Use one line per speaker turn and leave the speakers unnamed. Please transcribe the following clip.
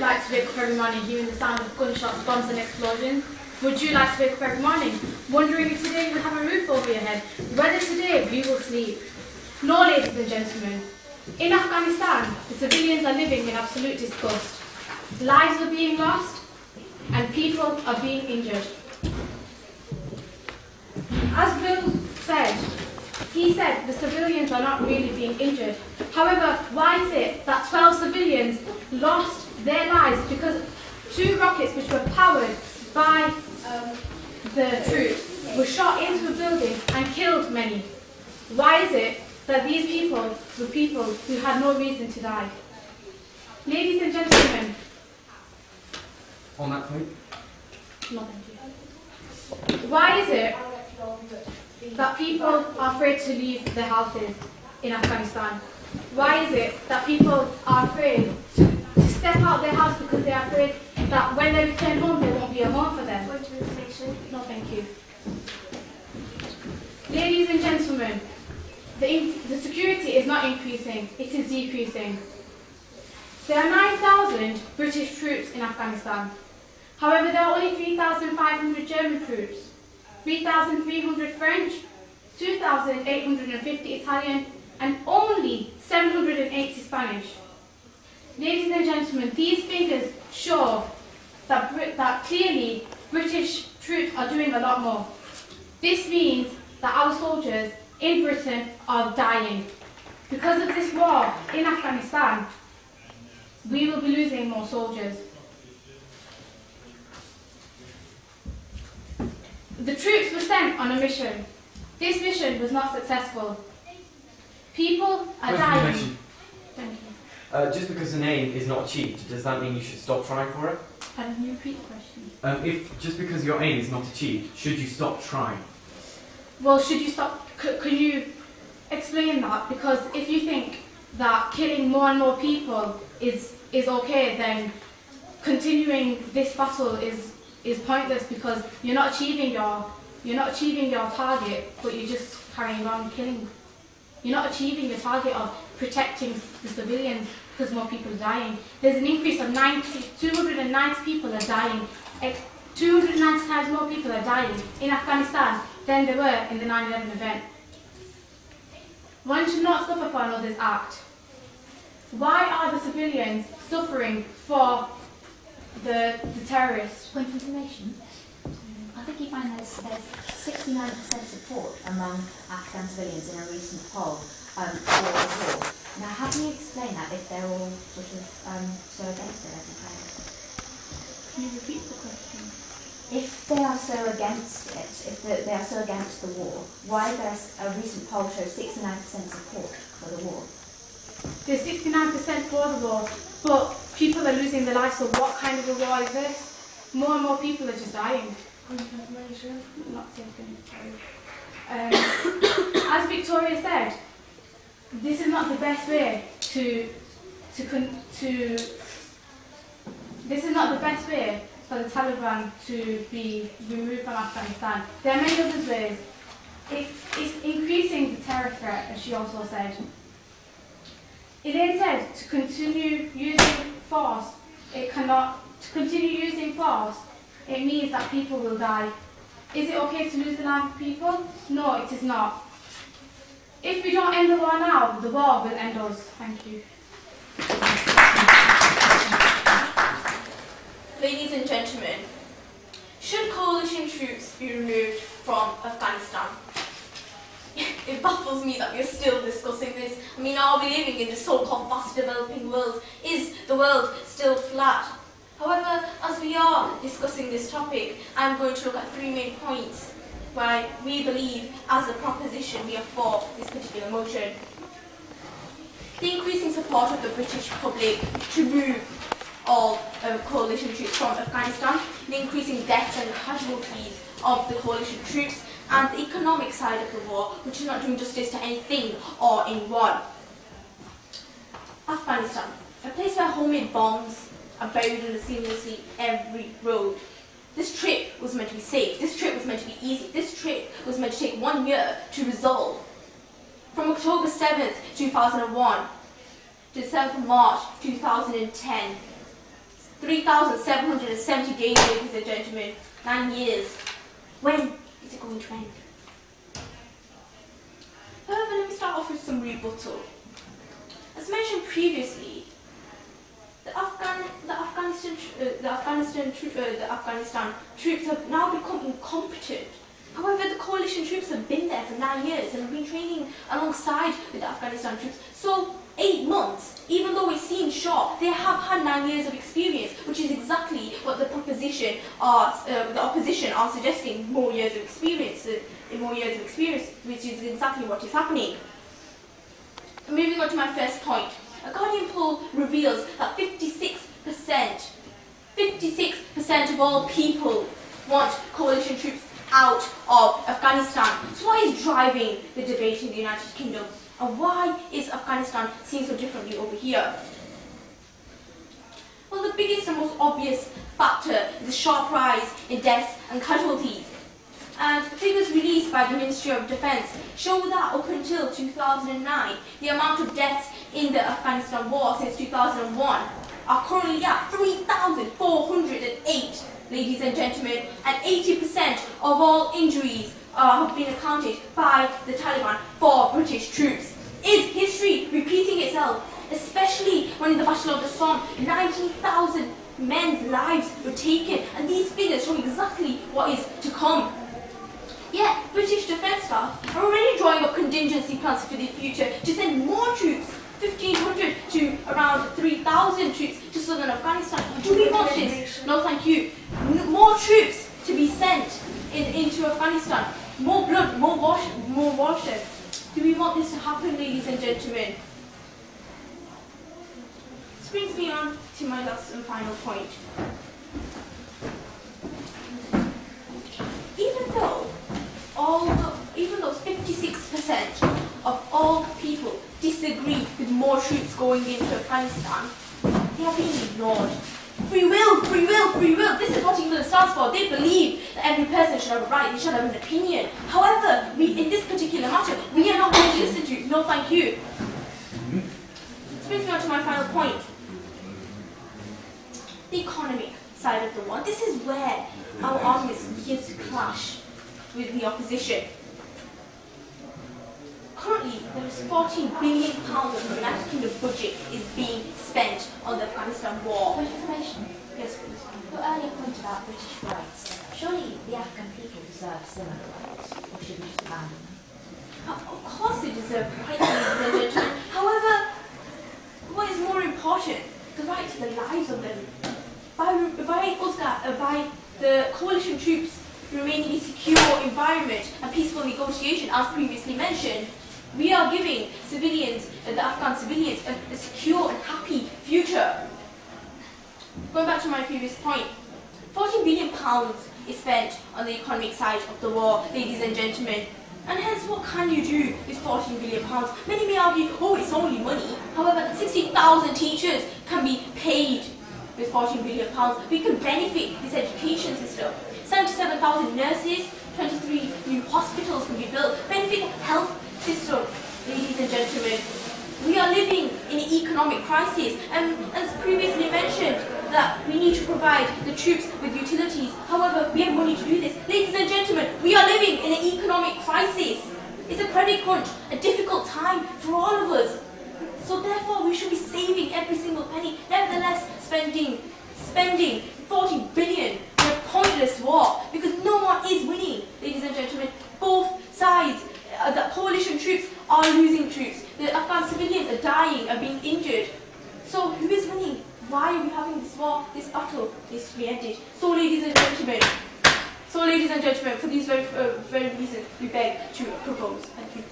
like to wake up every morning hearing the sound of gunshots, bombs and explosions? Would you like to wake up every morning wondering if today you will have a roof over your head, whether today you will sleep? No, ladies and gentlemen. In Afghanistan, the civilians are living in absolute disgust. Lives are being lost and people are being injured. As Bill said, he said the civilians are not really being injured. However, why is it that 12 civilians lost their lives because 2 rockets which were powered by the troops were shot into a building and killed many? Why is it that these people were people who had no reason to die? Ladies and gentlemen.
On that point?
No, thank you. Why is it that people are afraid to leave their houses in Afghanistan? Why is it that people are afraid to step out their house because they are afraid that when they return home there won't be a home for them? No, thank you. Ladies and gentlemen, the security is not increasing, it is decreasing. There are 9,000 British troops in Afghanistan. However, there are only 3,500 German troops, 3,300 French, 2,850 Italian, and only 780 Spanish. Ladies and gentlemen, these figures show that clearly British troops are doing a lot more. This means that our soldiers in Britain are dying. Because of this war in Afghanistan, we will be losing more soldiers. The troops were sent on a mission. This mission was not successful. People are dying. Thank you.
Just because an aim is not achieved, does that mean you should stop trying for it?
Can you repeat the question?
If just because your aim is not achieved, should you stop trying?
Well, should you stop? Can you explain that? Because if you think that killing more and more people is okay, then continuing this battle is pointless because you're not achieving your target, but you're just carrying on killing. You're not achieving the target of protecting the civilians because more people are dying. There's an increase of 290 people are dying. 290 times more people are dying in Afghanistan than there were in the 9/11 event. One should not suffer for another's act. Why are the civilians suffering for the terrorists?
Point of information. I think you find there's 69% support among Afghan civilians in a recent poll for the war. Now, how do you explain that if they're all sort of so against it every time?
Can you repeat the question?
If they are so against it, if they are so against the war, why does a recent poll show 69% support for the war?
There's 69% for the war, but people are losing their lives, so what kind of a war is this? More and more people are just dying. Not taken. As Victoria said, this is not the best way this is not the best way for the Taliban to be removed from Afghanistan. There are many other ways. It's increasing the terror threat, as she also said. Elaine said to continue using force, it means that people will die. Is it okay to lose the life of people? No, it is not. If we don't end the war now, the war will end us. Thank you.
Ladies and gentlemen, should coalition troops be removed from Afghanistan? It baffles me that we're still discussing this. I mean, are we living in the so-called fast developing world? Is the world still flat? However, as we are discussing this topic, I'm going to look at 3 main points why we believe, as a proposition, we are for this particular motion. The increasing support of the British public to move all coalition troops from Afghanistan, the increasing deaths and casualties of the coalition troops, and the economic side of the war, which is not doing justice to anything or anyone. Afghanistan, a place where homemade bombs are buried under seamlessly every road. This trip was meant to be safe, this trip was meant to be easy, this trip was meant to take 1 year to resolve. From October 7th, 2001 to 7th of March 2010, 3,770 days, ladies and gentlemen. 9 years. When is it going to end? However, let me start off with some rebuttal. As mentioned previously, the Afghanistan troops have now become incompetent. However, the coalition troops have been there for 9 years and have been training alongside with the Afghanistan troops. So 8 months, even though it seems short, they have had 9 years of experience, which is exactly what the opposition are suggesting: more years of experience, which is exactly what is happening. Moving on to my first point, a Guardian poll reveals that 56% of all people want coalition troops out of Afghanistan. So what is driving the debate in the United Kingdom? And why is Afghanistan seen so differently over here? Well, the biggest and most obvious factor is the sharp rise in deaths and casualties. And figures released by the Ministry of Defence show that up until 2009, the amount of deaths in the Afghanistan war since 2001 are currently at 3,408, ladies and gentlemen, and 80% of all injuries have been accounted by the Taliban for British troops. Is history repeating itself? Especially when in the Battle of the Somme, 19,000 men's lives were taken, and these figures show exactly what is to come. Yet, British defence staff are already drawing up contingency plans for the future to send more troops, 1,500 to around 3,000 troops to southern Afghanistan. Do we want this? No, thank you. More troops to be sent into Afghanistan. More blood, more water. Do we want this to happen, ladies and gentlemen? This brings me on to my last and final point. Even though 56% of all people disagree with more troops going into Afghanistan, they are being ignored. Free will, free will, free will. This is what England stands for. They believe that every person should have a right, they should have an opinion. However, in this particular matter, we are not going to listen to. No, thank you. This brings me on to my final point. The economic side of the war. This is where our arguments begin to clash with the opposition. Currently, there is £14 billion of the United Kingdom budget is being spent on the Afghanistan war.
For information,
Yes, please.
your earlier point about British rights, surely the Afghan people deserve similar rights, or should we just abandon them?
Of course they deserve rights, ladies and gentlemen. However, what is more important? The right to the lives of them. By the coalition troops remaining in a secure environment and peaceful negotiation, as previously mentioned, we are giving civilians, the Afghan civilians, a secure and happy future. Going back to my previous point, £14 billion is spent on the economic side of the war, ladies and gentlemen. And hence, what can you do with £14 billion? Many may argue, oh, it's only money. However, 60,000 teachers can be paid with £14 billion. We can benefit this education system. 77,000 nurses, 23 new hospitals can be built. Benefit the health system, ladies and gentlemen. We are living in an economic crisis, and as previously mentioned, that we need to provide the troops with utilities. However, we have money to do this. Ladies and gentlemen, we are living in an economic crisis. It's a credit crunch, a difficult time for all of us. So therefore, we should be saving every single penny. Nevertheless, spending 40 billion in a pointless war, because no one is winning, ladies and gentlemen. Both sides, the coalition troops are losing troops. The Afghan civilians are dying, are being injured. So who is winning? Why are we having this war? This battle needs to be ended. So ladies and gentlemen, for these very reasons, we beg to propose. Thank you.